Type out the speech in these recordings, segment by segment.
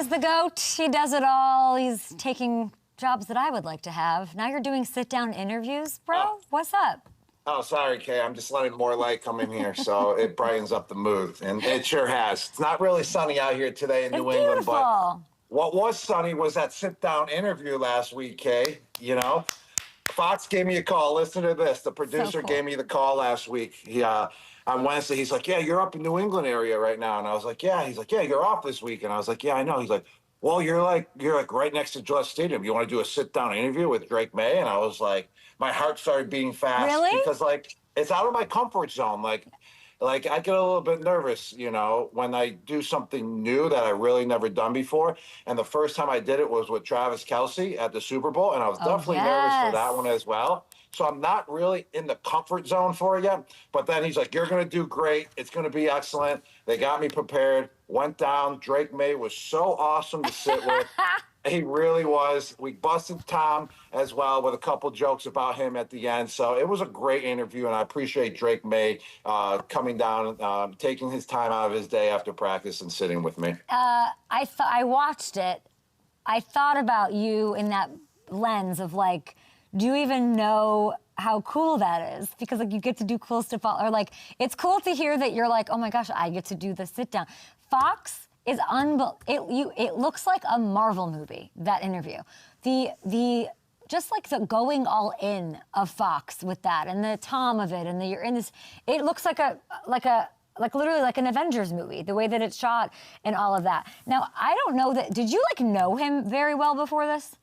is the GOAT. He does it all. He's taking jobs that I would like to have. Now you're doing sit-down interviews, bro? What's up? Oh, sorry, Kay. I'm just letting more light come in here, so it brightens up the mood. And it sure has. It's not really sunny out here today in New England, but what was sunny was that sit-down interview last week, Kay. You know, Fox gave me a call. Listen to this. The producer gave me the call last week. He, on Wednesday, he's like, yeah, you're up in New England area right now. And I was like, yeah. He's like, yeah, you're off this week. And I was like, yeah, I know. He's like, well, you're like right next to Gillette Stadium. You want to do a sit-down interview with Drake Maye? And I was like, my heart started beating fast. Really? Because, like, it's out of my comfort zone. Like I get a little bit nervous, you know, when I do something new that I really never done before. And the first time I did it was with Travis Kelce at the Super Bowl, and I was definitely nervous for that one as well. So I'm not really in the comfort zone for it yet. But then he's like, you're going to do great. It's going to be excellent. They got me prepared. Went down. Drake Maye was so awesome to sit with. He really was. We busted Tom as well with a couple jokes about him at the end. So it was a great interview, and I appreciate Drake Maye coming down, taking his time out of his day after practice and sitting with me. I watched it. I thought about you in that lens of, like, do you even know how cool that is? Because, like, you get to do cool stuff, or, like, it's cool to hear that you're like, oh my gosh, I get to do the sit down. Fox is it looks like a Marvel movie, that interview. Just like the going all in of Fox with that, and the Tom of it, and you're in this. It looks like literally like an Avengers movie, the way that it's shot and all of that. Now, I don't know that. Did you know him very well before this?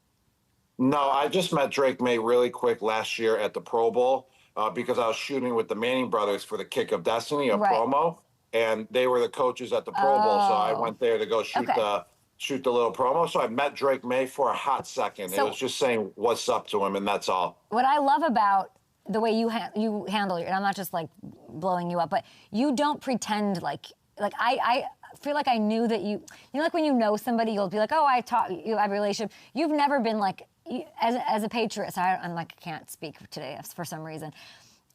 No, I just met Drake Maye really quick last year at the Pro Bowl because I was shooting with the Manning brothers for the Kick of Destiny, a promo, and they were the coaches at the Pro Bowl, so I went there to go shoot the little promo. So I met Drake Maye for a hot second. So, it was just saying what's up to him, and that's all. What I love about the way you handle it, and I'm not just like blowing you up, but you don't pretend like I feel like I knew that you know, like when you know somebody, you'll be like, oh, you have a relationship. You've never been like, as a Patriot, I'm like, I can't speak today for some reason.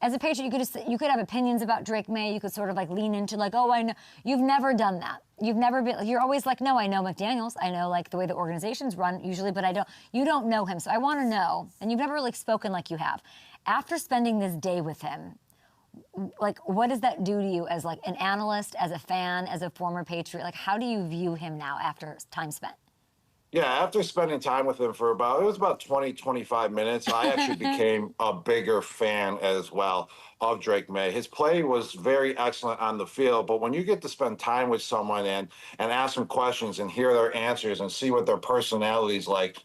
As a Patriot, you could have opinions about Drake Maye. You could sort of like lean into like, oh, I know. You've never done that. You've never been. You're always like, no, I know McDaniels. I know like the way the organizations run usually, but you don't know him. So I want to know. And you've never really spoken like you have. After spending this day with him, like, what does that do to you as like an analyst, as a fan, as a former Patriot? Like, how do you view him now after time spent? Yeah, after spending time with him for about 20, 25 minutes, I actually became a bigger fan as well of Drake Maye. His play was very excellent on the field, but when you get to spend time with someone and ask them questions and hear their answers and see what their personality's like,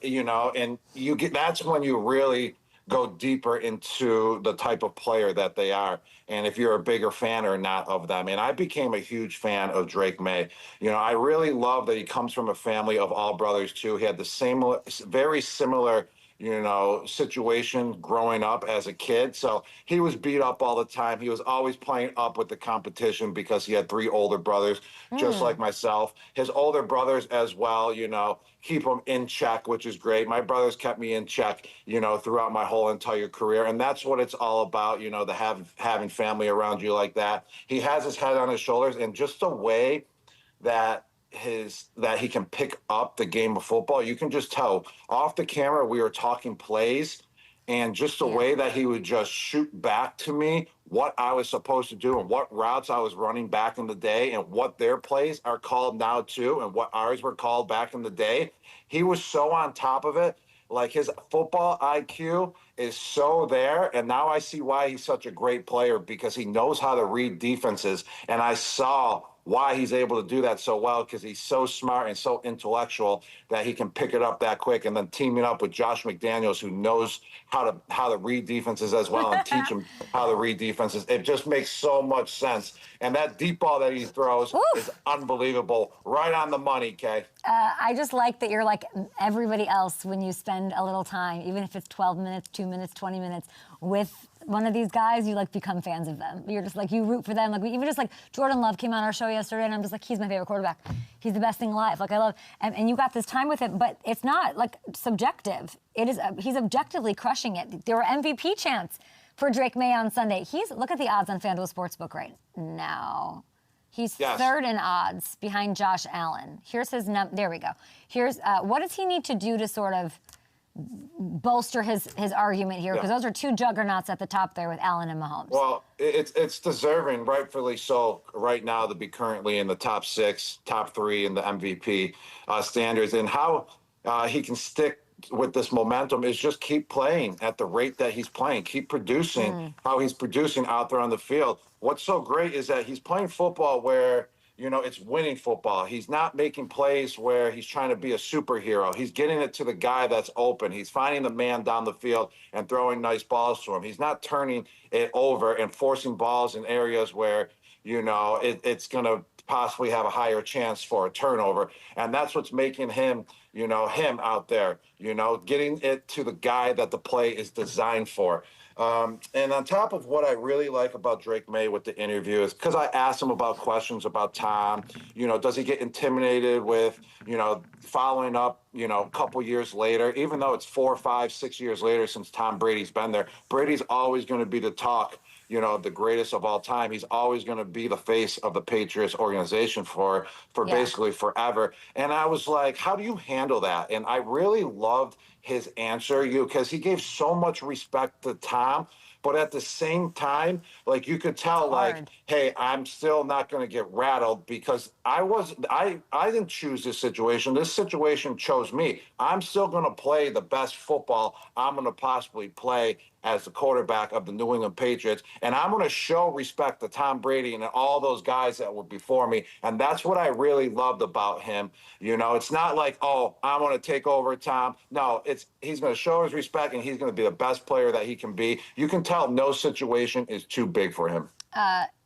you know, and that's when you really go deeper into the type of player that they are, and if you're a bigger fan or not of them. And I became a huge fan of Drake Maye. You know, I really love that he comes from a family of all brothers too. He had the very similar, you know, situation growing up as a kid. So he was beat up all the time. He was always playing up with the competition because he had 3 older brothers, just like myself. His older brothers as well, you know, keep him in check, which is great. My brothers kept me in check, you know, throughout my whole entire career. And that's what it's all about, you know, having family around you like that. He has his head on his shoulders, and just the way that he can pick up the game of football, you can just tell. Off the camera, we were talking plays, and just the way that he would just shoot back to me what I was supposed to do and what routes I was running back in the day and what their plays are called now too and what ours were called back in the day. He was so on top of it. Like, his football IQ is so there, and now I see why he's such a great player, because he knows how to read defenses, and I saw why he's able to do that so well, because he's so smart and so intellectual that he can pick it up that quick. And then teaming up with Josh McDaniels, who knows how to read defenses as well and teach him how to read defenses, it just makes so much sense. And that deep ball that he throws is unbelievable. Right on the money, Kay. I just like that you're like everybody else when you spend a little time, even if it's 12 minutes, 2 minutes, 20 minutes, with one of these guys, you like become fans of them. You're just like, you root for them. Like, even just like Jordan Love came on our show yesterday, and I'm just like, he's my favorite quarterback. He's the best thing alive. Like, I love, and you got this time with him, but it's not like subjective. It is, he's objectively crushing it. There were MVP chants for Drake Maye on Sunday. Look at the odds on FanDuel Sportsbook right now. He's Yes. third in odds behind Josh Allen. Here's his there we go. Here's what does he need to do to sort of bolster his argument here? Because those are two juggernauts at the top there with Allen and Mahomes. Well, it's deserving, rightfully so, right now to be currently in the top 6, top 3 in the MVP standards. And how he can stick with this momentum is just keep playing at the rate that he's playing, keep producing how he's producing out there on the field. What's so great is that he's playing football where, you know, it's winning football. He's not making plays where he's trying to be a superhero. He's getting it to the guy that's open. He's finding the man down the field and throwing nice balls to him. He's not turning it over and forcing balls in areas where, you know, it's going to possibly have a higher chance for a turnover. And that's what's making him, you know, him out there, you know, getting it to the guy that the play is designed for. And on top of what I really like about Drake Maye with the interview is because I asked him about questions about Tom, you know, does he get intimidated with, you know, following up, you know, a couple years later, even though it's 4, 5, 6 years later since Tom Brady's been there, Brady's always going to be the talk, you know, the greatest of all time. He's always going to be the face of the Patriots organization for basically forever. And I was like, how do you handle that? And I really loved his answer, because he gave so much respect to Tom, but at the same time, like, you could tell, like, hey, I'm still not going to get rattled because I didn't choose this situation. This situation chose me. I'm still going to play the best football I'm going to possibly play as the quarterback of the New England Patriots. And I'm going to show respect to Tom Brady and all those guys that were before me. And that's what I really loved about him. You know, it's not like, oh, I'm going to take over Tom. No, he's going to show his respect and he's going to be the best player that he can be. You can tell no situation is too big for him.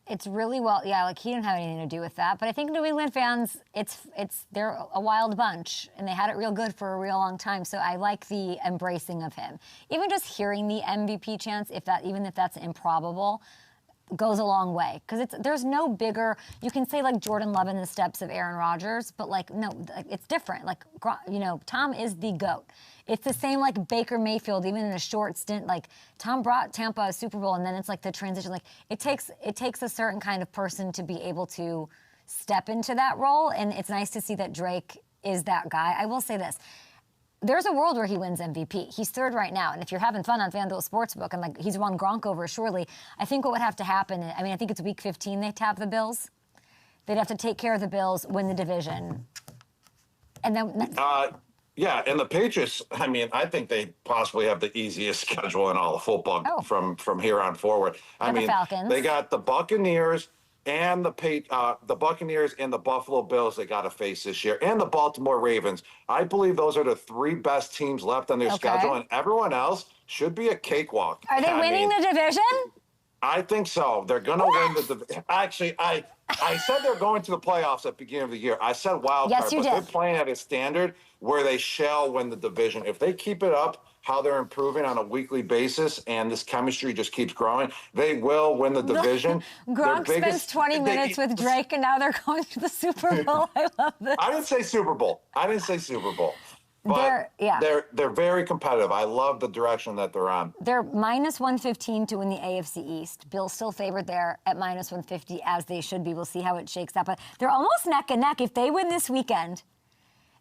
It's really like he didn't have anything to do with that. But I think New England fans, they're a wild bunch, and they had it real good for a real long time. So I like the embracing of him. Even just hearing the MVP chance, even if that's improbable, goes a long way. Because there's no bigger. You can say like Jordan Love in the steps of Aaron Rodgers, but like no, it's different. Like, you know, Tom is the GOAT. It's the same like Baker Mayfield, even in a short stint. Like, Tom brought Tampa a Super Bowl, and then it's like the transition. Like, it takes a certain kind of person to be able to step into that role, and it's nice to see that Drake is that guy. I will say this. There's a world where he wins MVP. He's third right now, and if you're having fun on FanDuel Sportsbook, and like he's won Gronk over surely, I think what would have to happen, I mean, I think it's week 15 they'd have the Bills. They'd have to take care of the Bills, win the division, and then... Yeah, and the Patriots, I mean, I think they possibly have the easiest schedule in all of football from here on forward. I mean, the Falcons. They got the Buccaneers and the Buccaneers and the Buffalo Bills they got to face this year, and the Baltimore Ravens. I believe those are the 3 best teams left on their schedule, and everyone else should be a cakewalk. Are they winning the division? I think so. They're going to win the division. Actually, I said they're going to the playoffs at the beginning of the year. I said wild card, but they're playing at a standard where they shall win the division. If they keep it up, how they're improving on a weekly basis, and this chemistry just keeps growing, they will win the division. Gronk spends 20 minutes with Drake, and now they're going to the Super Bowl. I love this. I didn't say Super Bowl. But they're very competitive. I love the direction that they're on. They're minus 115 to win the AFC East. Bills still favored there at minus 150, as they should be. We'll see how it shakes out. But they're almost neck and neck. If they win this weekend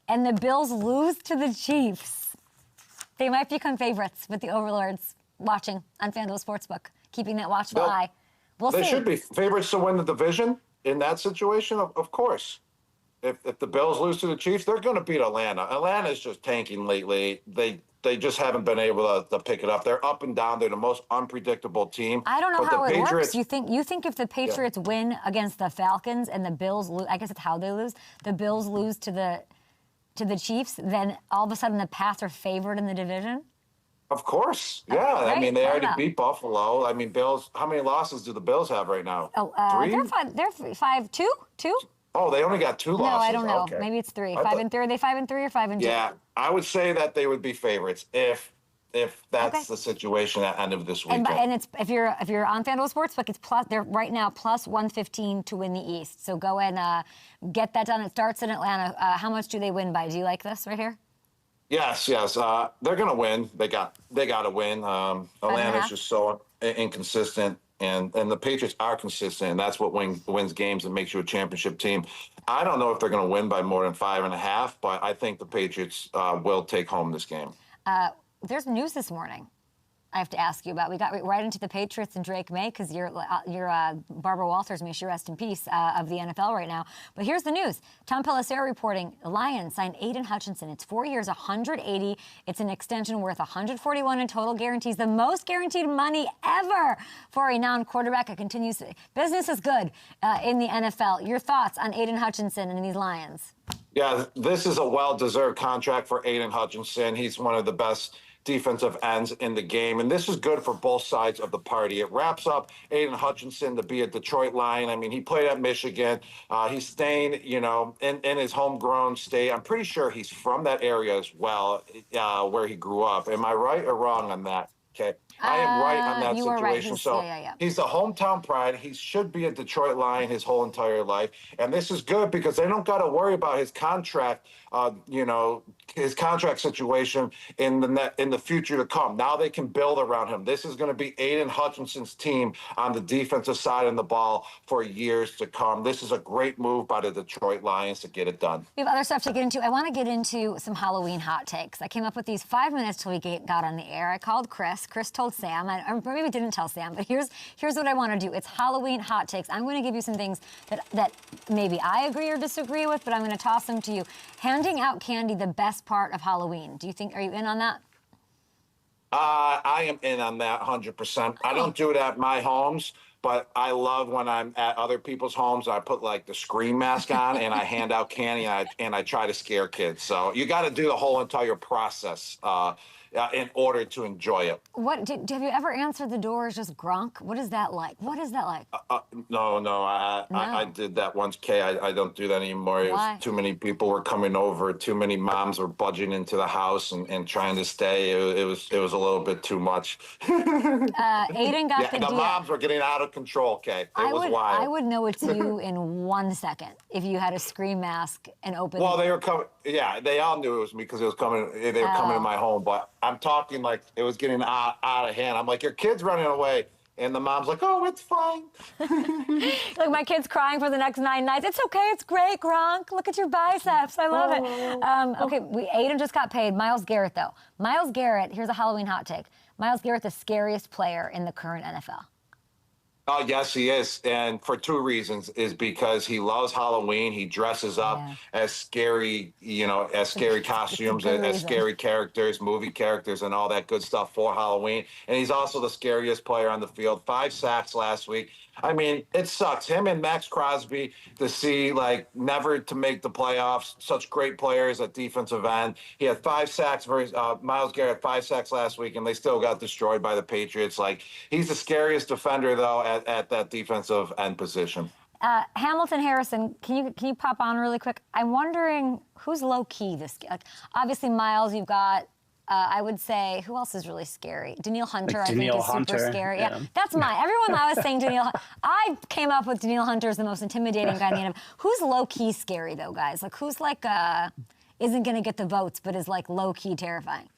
and the Bills lose to the Chiefs, they might become favorites with the overlords watching on FanDuel Sportsbook, keeping that watchful eye. We'll see. They should be favorites to win the division in that situation, of course. If the Bills lose to the Chiefs, they're going to beat Atlanta. Atlanta's just tanking lately. They just haven't been able to pick it up. They're up and down. They're the most unpredictable team. I don't know how it works. You think if the Patriots win against the Falcons and the Bills lose, I guess it's how they lose. The Bills lose to the Chiefs, then all of a sudden the Pats are favored in the division? Of course. Yeah. I mean, they already beat Buffalo. I mean, Bills, how many losses do the Bills have right now? 3? They're 5-2? 2? Oh, they only got 2 losses. No, I don't know. Okay. Maybe it's 3. 5-3. Are they 5-3 or 5-2? Yeah, I would say that they would be favorites if that's the situation at the end of this weekend. And it's if you're on FanDuel Sportsbook, it's they're right now plus 115 to win the East. So go and get that done. It starts in Atlanta. How much do they win by? Do you like this right here? Yes. They're going to win. They got to win. Atlanta's just so inconsistent. and the Patriots are consistent, and that's what wins games and makes you a championship team. I don't know if they're going to win by more than 5.5, but I think the Patriots will take home this game. There's news this morning I have to ask you about. We got right into the Patriots and Drake Maye because you're Barbara Walters, may she rest in peace, of the NFL right now. But here's the news. Tom Pelissero reporting the Lions signed Aidan Hutchinson. It's 4 years, 180. It's an extension worth 141 in total guarantees, the most guaranteed money ever for a non-quarterback. It continues. Business is good in the NFL. Your thoughts on Aidan Hutchinson and these Lions? Yeah, this is a well-deserved contract for Aidan Hutchinson. He's one of the best defensive ends in the game, and this is good for both sides of the party. It wraps up Aidan Hutchinson to be a Detroit Lion. I mean, he played at Michigan. He's staying, in his homegrown state. I'm pretty sure he's from that area as well, where he grew up. Am I right or wrong on that? Okay. I am right on that you situation. Are right. He's the hometown pride. He should be a Detroit Lion his whole entire life. And this is good because they don't got to worry about his contract, his contract situation in the future to come. Now they can build around him. This is going to be Aidan Hutchinson's team on the defensive side of the ball for years to come. This is a great move by the Detroit Lions to get it done. We have other stuff to get into. I want to get into some Halloween hot takes. I came up with these 5 minutes till we got on the air. I called Chris. Chris told Sam. I maybe didn't tell Sam, but here's what I want to do. It's Halloween hot takes. I'm going to give you some things that maybe I agree or disagree with, but I'm going to toss them to you. Handing out candy, the best part of Halloween. Are you in on that? I am in on that 100%. I don't do it at my homes, but I love when I'm at other people's homes. I put like the Scream mask on and I hand out candy and I try to scare kids. So you got to do the whole entire process in order to enjoy it. Have you ever answered the door as just Gronk? What is that like? No. I did that once, Kay. I don't do that anymore. Why? Too many people were coming over. Too many moms were budging into the house and trying to stay. It was a little bit too much. Aidan got the deal. The moms were getting out of control, Kay. It was wild. I would know it's you in 1 second if you had a Scream mask and open. Well, they were coming. Yeah, they all knew it was me because it was coming. They were coming to my home, but I'm talking like it was getting out of hand. I'm like, your kid's running away. And the mom's like, oh, it's fine. Look, my kid's crying for the next 9 nights. It's okay. It's great, Gronk. Look at your biceps. I love it. Okay, Aidan just got paid. Myles Garrett, though. Myles Garrett, here's a Halloween hot take. Myles Garrett, the scariest player in the current NFL. Oh, yes, he is. And for 2 reasons is because he loves Halloween. He dresses up as scary, costumes, as scary characters, movie characters, and all that good stuff for Halloween. And he's also the scariest player on the field. 5 sacks last week. I mean, it sucks. Him and Max Crosby to see, never to make the playoffs. Such great players at defensive end. He had 5 sacks versus Myles Garrett, 5 sacks last week, and they still got destroyed by the Patriots. He's the scariest defender, though, at that defensive end position. Hamilton Harrison, can you pop on really quick? I'm wondering who's low key this. Obviously, Myles, you've got. I would say, who else is really scary? Danielle Hunter, I think, is super scary. Yeah, that's mine. Everyone I was saying Danielle, I came up with Danielle Hunter as the most intimidating guy in the NFL. Who's low-key scary, though, guys? Who's isn't going to get the votes, but is low-key terrifying?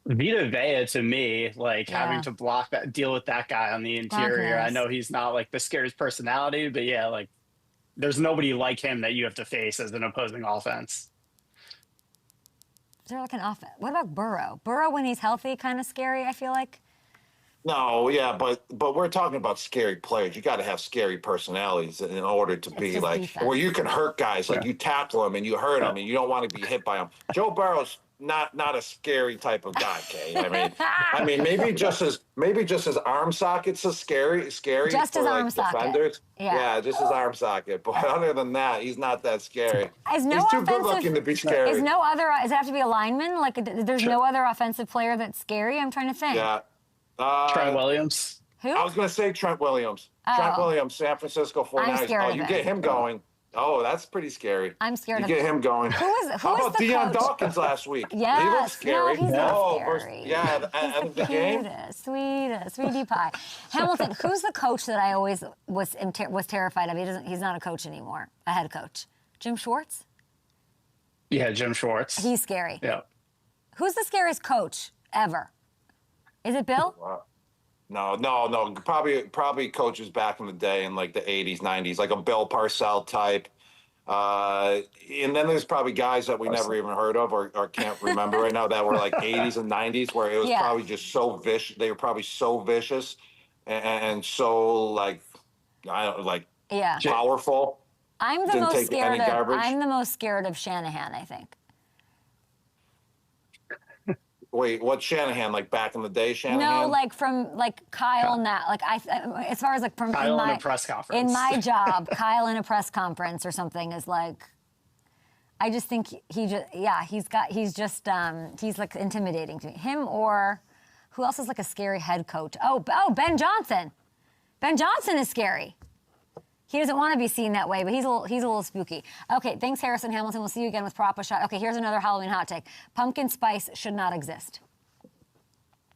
Vita Vea to me, having to deal with that guy on the interior. I know he's not the scariest personality, but there's nobody like him that you have to face as an opposing offense. Is there an offense? What about Burrow? Burrow, when he's healthy, kind of scary, I feel like. No, yeah, but we're talking about scary players. You got to have scary personalities in order to be where you can hurt guys. You tackle them and you hurt them and you don't want to be hit by them. Joe Burrow's not a scary type of guy, Kay. I mean, maybe just his arm socket's scary. Just his arm defenders. Socket. Yeah, just his arm socket. But other than that, he's not that scary. He's too good looking to be scary. Does it have to be a lineman? There's no other offensive player that's scary? I'm trying to think. Yeah. Trent Williams. Who? I was going to say Trent Williams. Trent Williams, San Francisco 49ers. You get him going. Oh, that's pretty scary. I'm scared of him. You get him going. How about Deion Dawkins last week? Yes. He looked scary. No, he's not scary. At the game. Sweetie pie. Hamilton, who's the coach that I always was terrified of? He's not a coach anymore, a head coach. Jim Schwartz? Yeah, Jim Schwartz. He's scary. Yeah. Who's the scariest coach ever? Is it Bill? Wow. No. Probably coaches back in the day in like the 80s, 90s, like a Bill Parcells type. And then there's probably guys that we never even heard of or can't remember right now that were like 80s and 90s where it was probably just so vicious. They were probably so vicious and so like, I don't like powerful. I'm the most scared of Shanahan, I think. Wait, what's Shanahan, like back in the day? Shanahan? No, like from like Kyle now. Like as far as like from Kyle in a press conference. In my job, Kyle in a press conference or something is like. I just think he's like intimidating to me. Him or who else is like a scary head coach? Oh, Ben Johnson. Ben Johnson is scary. He doesn't want to be seen that way, but he's a little spooky. Okay, thanks, Harrison Hamilton. We'll see you again with Propa Shot. Okay, here's another Halloween hot take. Pumpkin spice should not exist.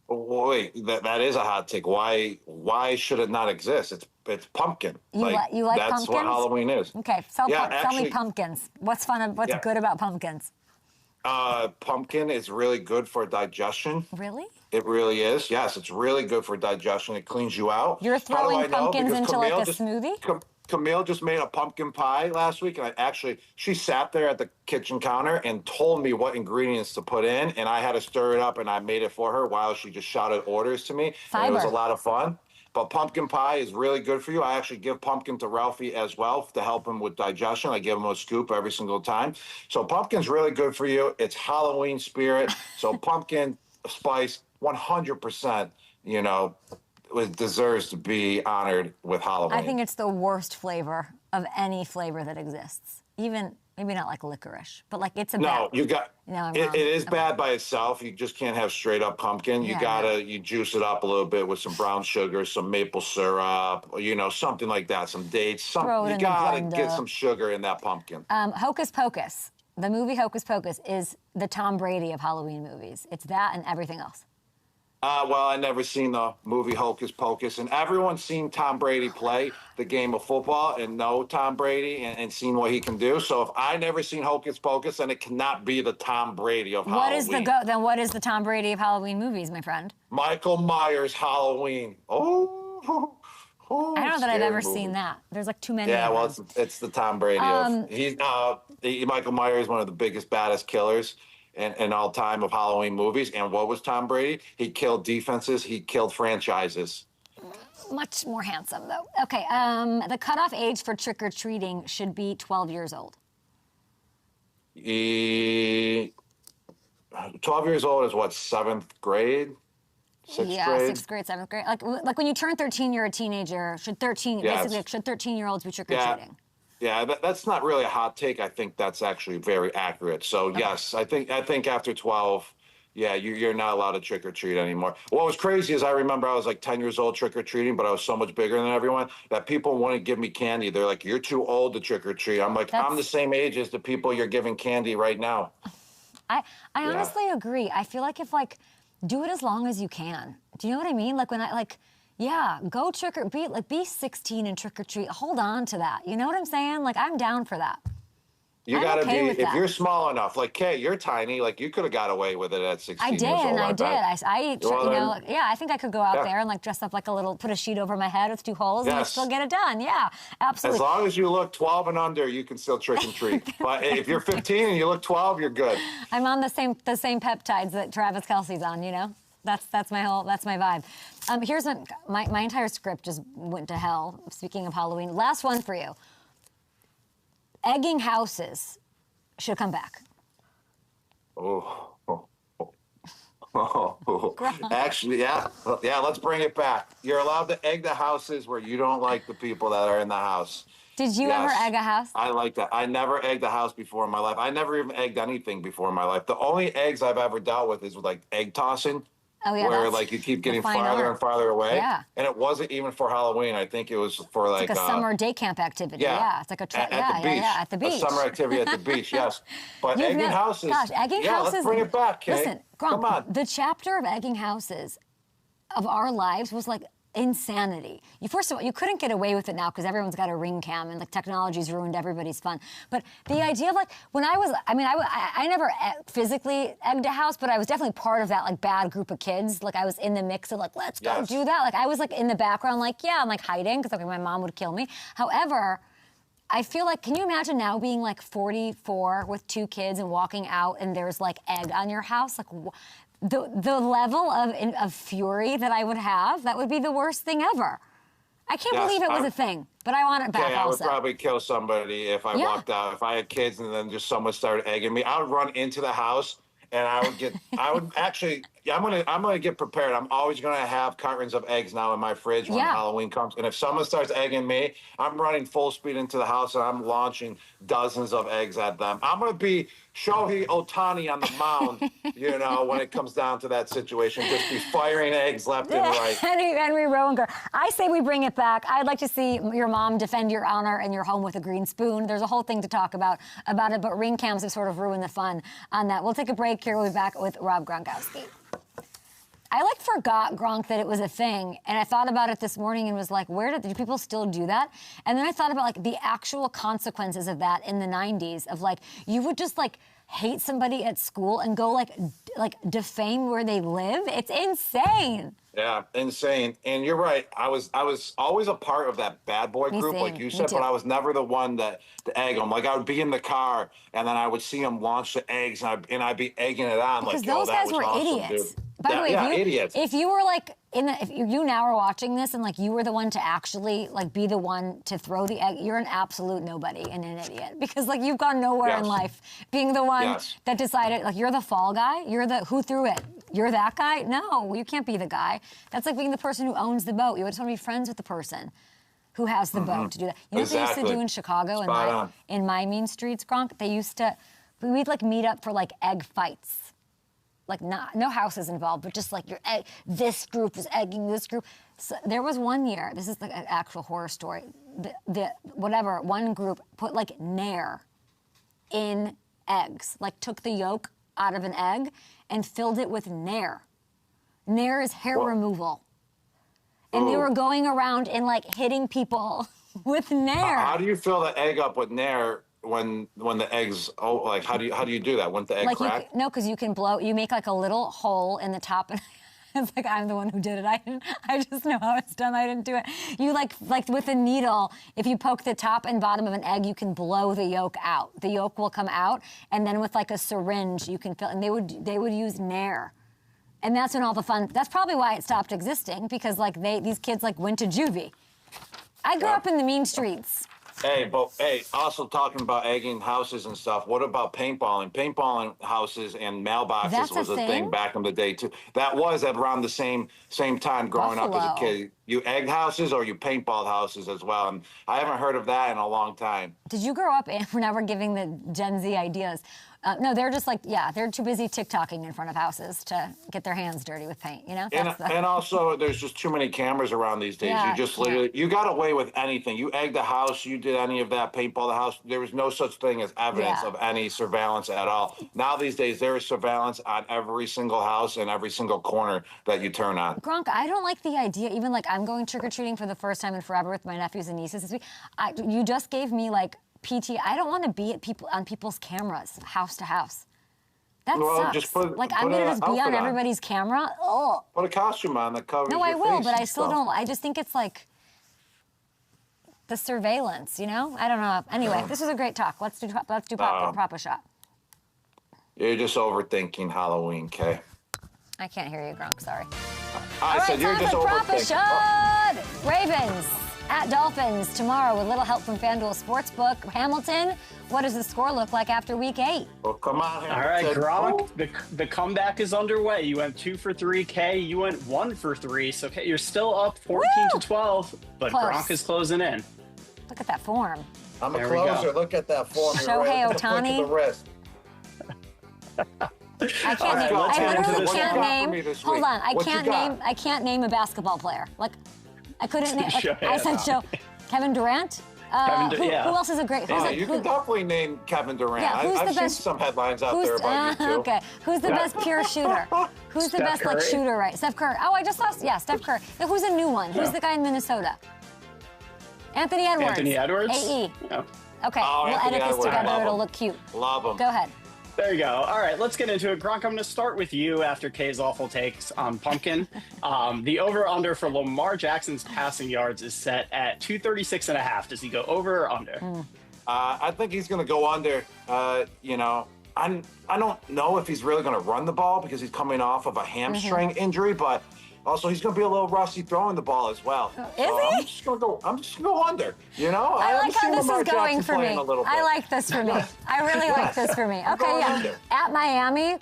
Wait, that is a hot take. Why should it not exist? It's pumpkin. You like that's pumpkins? What Halloween is. Okay, sell me pumpkins. What's good about pumpkins? Pumpkin is really good for digestion. Really? It really is. Yes, it's really good for digestion. It cleans you out. You're throwing pumpkins into like a smoothie? Camille just made a pumpkin pie last week, and she sat there at the kitchen counter and told me what ingredients to put in, and I had to stir it up, and I made it for her while she just shouted orders to me. And it was a lot of fun. But pumpkin pie is really good for you. I actually give pumpkin to Ralphie as well to help him with digestion. I give him a scoop every single time. So pumpkin's really good for you. It's Halloween spirit. So pumpkin spice, 100%, it deserves to be honored with Halloween. I think it's the worst flavor of any flavor that exists. Even maybe not like licorice, but like it's a bad. It is bad by itself. You just can't have straight up pumpkin. You juice it up a little bit with some brown sugar, some maple syrup, something like that, some dates. You gotta get some sugar in that pumpkin. Hocus Pocus, the movie Hocus Pocus is the Tom Brady of Halloween movies. It's that and everything else. Well, I never seen the movie Hocus Pocus, and everyone's seen Tom Brady play the game of football and know Tom Brady and seen what he can do. So if I never seen Hocus Pocus, then it cannot be the Tom Brady of Halloween. Then what is the Tom Brady of Halloween movies, my friend? Michael Myers Halloween. I don't know that I've ever seen that. There's like too many. Yeah, well, it's the Tom Brady Michael Myers is one of the biggest, baddest killers in all time of Halloween movies. And what was Tom Brady? He killed defenses. He killed franchises. Much more handsome, though. Okay, the cutoff age for trick-or-treating should be 12 years old. 12 years old is what, 7th grade? 6th grade? Yeah, 6th grade, 7th grade. Like when you turn 13, you're a teenager. Should 13-year-olds be trick-or-treating? Yeah, that's not really a hot take. I think that's actually very accurate. So yes, I think after 12, you're not allowed to trick or treat anymore. What was crazy is I remember I was like 10 years old trick or treating, but I was so much bigger than everyone that people wouldn't give me candy. They're like, "You're too old to trick or treat." I'm like, I'm the same age as the people you're giving candy right now. I honestly agree. I feel like if do it as long as you can. Do you know what I mean? Like when go be 16 and trick or treat. Hold on to that. You know what I'm saying? Like I'm down for that. You gotta be, if you're small enough, like Kay, you're tiny, like you could have got away with it at 16 years old. I did. I think I could go out there and like dress up like put a sheet over my head with 2 holes and still get it done. Yeah, absolutely. As long as you look 12 and under, you can still trick and treat. But if you're 15 and you look 12, you're good. I'm on the same peptides that Travis Kelce's on, That's my vibe. Here's my entire script just went to hell. Speaking of Halloween, last one for you. Egging houses should come back. Actually, yeah. Let's bring it back. You're allowed to egg the houses where you don't like the people that are in the house. Did you ever egg a house? I like that. I never egged a house before in my life. I never even egged anything before in my life. The only eggs I've ever dealt with is with like egg tossing. Oh, yeah, where you keep getting farther and farther away. Yeah. And it wasn't even for Halloween. I think it was for like a summer day camp activity. Yeah. It's like at the beach. A summer activity at the beach, yes. But egging houses. Gosh, egging houses. Let's bring it back, Kay. Listen, Gronk, come on. The chapter of egging houses of our lives was like insanity. First of all, you couldn't get away with it now because everyone's got a Ring cam and like technology's ruined everybody's fun. But the idea of like when I never physically egged a house, but I was definitely part of that like bad group of kids. Like I was in the mix of like, let's go do that. Like I was like in the background, like I'm like hiding because like my mom would kill me. However, I feel like, can you imagine now being like 44 with 2 kids and walking out and there's like egg on your house? Like the level of fury that I would have, that would be the worst thing ever. I can't believe it was a thing, but I want it back also. I would probably kill somebody if I walked out. If I had kids and then just someone started egging me, I would run into the house and I'm gonna get prepared. I'm always gonna have cartons of eggs now in my fridge when Halloween comes. And if someone starts egging me, I'm running full speed into the house and I'm launching dozens of eggs at them. I'm gonna be Shohei Ohtani on the mound, when it comes down to that situation. Just be firing eggs left and right. Henry Rowenger. I say we bring it back. I'd like to see your mom defend your honor and your home with a green spoon. There's a whole thing to talk about it, but ring cams have sort of ruined the fun on that. We'll take a break here. We'll be back with Rob Gronkowski. I forgot Gronk that it was a thing, and I thought about it this morning and was like, do people still do that? And then I thought about the actual consequences of that in the 90s of you would just hate somebody at school and go defame where they live. It's insane. Yeah, insane. And you're right. I was always a part of that bad boy group, like you said, but I was never the one to egg them. I would be in the car, and then I would see them launch the eggs, and I'd be egging it on. Because those guys were awesome, idiots. Dude. By the way, idiots. If you were if you now are watching this and you were the one to actually be the one to throw the egg, you're an absolute nobody and an idiot because you've gone nowhere in life. Being the one that decided you're the fall guy, you're the who threw it. You're that guy? No, you can't be the guy. That's like being the person who owns the boat. You just want to be friends with the person who has the boat to do that. You know what they used to do in Chicago in my mean streets, Gronk? We'd meet up for egg fights. No houses involved, but just your egg. This group was egging this group. So there was one year. This is an actual horror story. One group put Nair in eggs, took the yolk out of an egg and filled it with Nair. Nair is hair removal, and they were going around and hitting people with Nair. How do you fill the egg up with Nair? When the eggs, how do you do that? Wouldn't the egg crack? No, because you can blow. You make a little hole in the top, and it's I'm the one who did it. I just know how it's done. I didn't do it. You with a needle. If you poke the top and bottom of an egg, you can blow the yolk out. The yolk will come out, and then with a syringe, you can fill. And they would use Nair, and that's when all the fun. That's probably why it stopped existing because these kids went to juvie. I grew up in the mean streets. Hey, also talking about egging houses and stuff, what about paintballing? Paintballing houses and mailboxes was a thing back in the day, too. That was around the same time growing up as a kid. You egged houses or you paintballed houses as well, and I haven't heard of that in a long time. Did you grow up, and now we're giving the Gen Z ideas. No, they're just they're too busy TikToking in front of houses to get their hands dirty with paint, And also, there's just too many cameras around these days. You just literally, you got away with anything. You egged a house, you did any of that, paintball the house. There was no such thing as evidence of any surveillance at all. Now these days, there is surveillance on every single house and every single corner that you turn on. Gronk, I don't like the idea, even I'm going trick-or-treating for the first time in forever with my nephews and nieces this week. You just gave me PT. I don't want to be on people's cameras, house to house. That sucks. Just put I'm going to just be on everybody's camera? Oh. Put a costume on that covers your face. No, I will, but I still don't. I just think it's the surveillance, I don't know. Anyway, this was a great talk. Let's do Papa Shot. You're just overthinking Halloween, Kay. I can't hear you, Gronk. Sorry. I said you're just overthinking. Shot. Ravens at Dolphins tomorrow with little help from FanDuel Sportsbook. Hamilton, what does the score look like after Week 8? Well, come on, Hamilton. All right, Gronk, the comeback is underway. You went 2 for 3, Kay. You went 1 for 3. So, Kay, you're still up 14-12, but Close. Gronk is closing in. Look at that form. I'm a closer. Look at that form. Shohei Ohtani. The wrist. I can't name. I literally can't name. Hold on. I can't name a basketball player. I couldn't name. I said Kevin Durant. Who else is a great? You can definitely name Kevin Durant. Yeah, I've seen some headlines out there about you too. Okay, who's the best pure shooter? Who's the best like shooter? Right, Steph Curry. Oh, I just saw. Yeah, Steph Curry. Now, who's a new one? Who's the guy in Minnesota? Anthony Edwards. Anthony Edwards. AE. Yeah. Okay, Oh, we'll edit this together. It'll look cute. Love him. Go ahead. There you go. All right, let's get into it. Gronk, I'm going to start with you after Kay's awful takes on Pumpkin. The over-under for Lamar Jackson's passing yards is set at 236.5. Does he go over or under? I think he's going to go under. You know, I don't know if he's really going to run the ball because he's coming off of a hamstring injury, but also he's going to be a little rusty throwing the ball as well. Is he? I'm just going to go under. You know, I like how this is going for me. I like this for me. I really like this for me. Okay, yeah. Under. At Miami,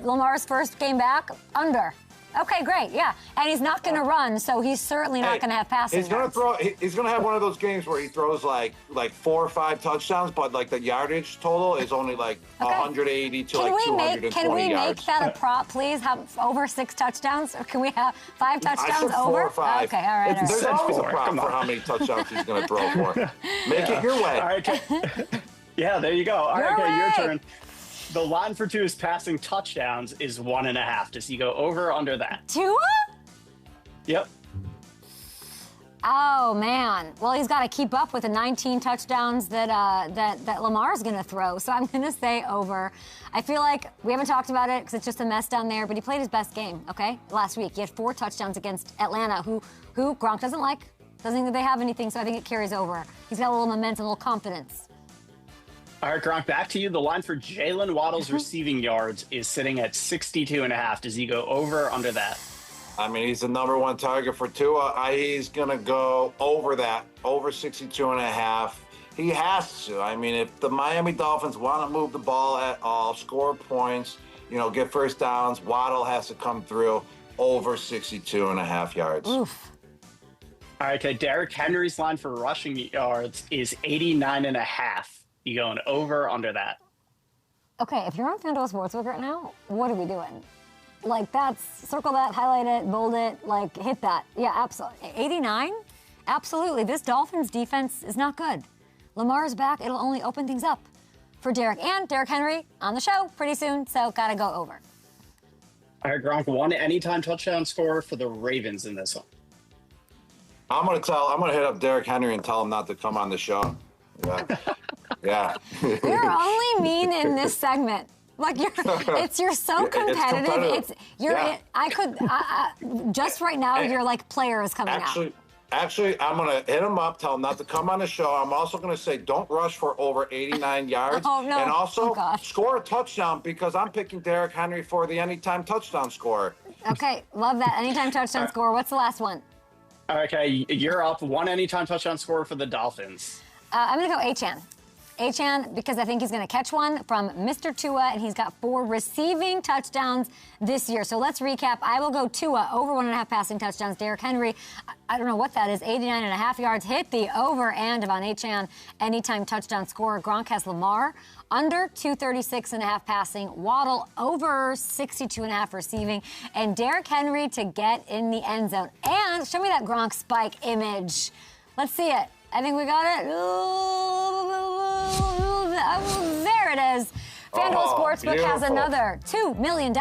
Lamar's first game back, under. Okay, great, yeah. And he's not going to run, so he's certainly not going to have passing He's going to throw. He's going to have one of those games where he throws like 4 or 5 touchdowns, but like the yardage total is only like 180 to like 220 yards. Can we make that a prop, please? Have over 6 touchdowns? Or can we have 5 touchdowns I said 4 over? or 5. Okay, all right. There's always a prop for how many touchdowns he's going to throw for. Make it your way. All right, yeah, there you go. All right, okay, your turn. The line for Tua's passing touchdowns is 1.5. Does he go over or under that? Tua? Yep. Oh man. Well, he's got to keep up with the 19 touchdowns that Lamar's going to throw. So I'm going to say over. I feel like we haven't talked about it because it's just a mess down there. But he played his best game. Okay, last week he had 4 touchdowns against Atlanta, who Gronk doesn't like. Doesn't think that they have anything. So I think it carries over. He's got a little momentum, a little confidence. All right, Gronk, back to you. The line for Jalen Waddle's receiving yards is sitting at 62.5. Does he go over or under that? I mean, he's the #1 target for Tua. He's going to go over that, over 62.5. He has to. I mean, if the Miami Dolphins want to move the ball at all, score points, you know, get first downs, Waddle has to come through over 62.5 yards. Oof. All right, okay. Derrick Henry's line for rushing yards is 89.5. You going over or under that? Okay, if you're on FanDuel Sportsbook right now, what are we doing? Like, circle that, highlight it, bold it, like, hit that. Yeah, absolutely. 89? Absolutely. This Dolphins defense is not good. Lamar's back. It'll only open things up for Derrick. And Derrick Henry on the show pretty soon, so gotta go over. All right, Gronk, 1 anytime touchdown score for the Ravens in this one. I'm gonna hit up Derrick Henry and tell him not to come on the show. Yeah. Yeah. You're only mean in this segment. Like you're so competitive. Just right now, you're like player is coming out. Actually, I'm going to hit him up, tell him not to come on the show. I'm also going to say don't rush for over 89 yards. Oh, no. And also score a touchdown because I'm picking Derrick Henry for the anytime touchdown scorer. Okay, love that. Anytime touchdown score. What's the last one? Okay, you're up. 1 anytime touchdown score for the Dolphins. I'm going to go Achan. Achan, because I think he's going to catch one from Mr. Tua, and he's got 4 receiving touchdowns this year. So let's recap. I will go Tua, over 1.5 passing touchdowns. Derrick Henry, I don't know what that is, 89.5 yards. Hit the over, and Devon Achan, anytime touchdown scorer. Gronk has Lamar, under 236.5 passing. Waddle, over 62.5 receiving. And Derrick Henry to get in the end zone. And show me that Gronk spike image. Let's see it. I think we got it. There it is. FanDuel Sportsbook has another $2 million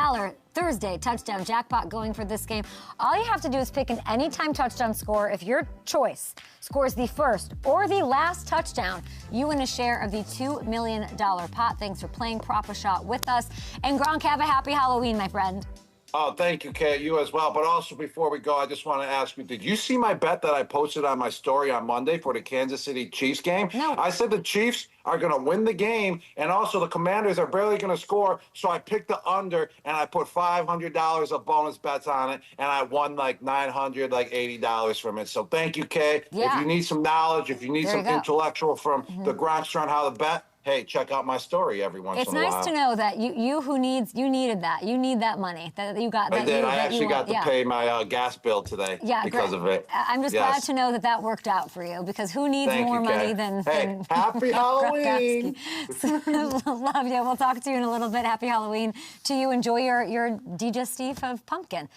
Thursday touchdown jackpot going for this game. All you have to do is pick an anytime touchdown score. If your choice scores the first or the last touchdown, you win a share of the $2 million pot. Thanks for playing Prop-A-Shot with us. And Gronk, have a happy Halloween, my friend. Oh, thank you, Kay. You as well. But also, before we go, I just want to ask you, did you see my bet that I posted on my story on Monday for the Kansas City Chiefs game? No. I said the Chiefs are going to win the game, and also the Commanders are barely going to score. So I picked the under, and I put $500 of bonus bets on it, and I won like $980 from it. So thank you, Kay. Yeah. If you need some knowledge, if you need some intellectual from the Gronkster on how to bet, hey, check out my story every once in a while. It's nice to know that you needed that. You need that money that you got. I did. I actually got to pay my gas bill today because of it. I'm just glad to know that worked out for you, because who needs more money than happy Halloween. Love you. We'll talk to you in a little bit. Happy Halloween to you. Enjoy your digestif of pumpkin.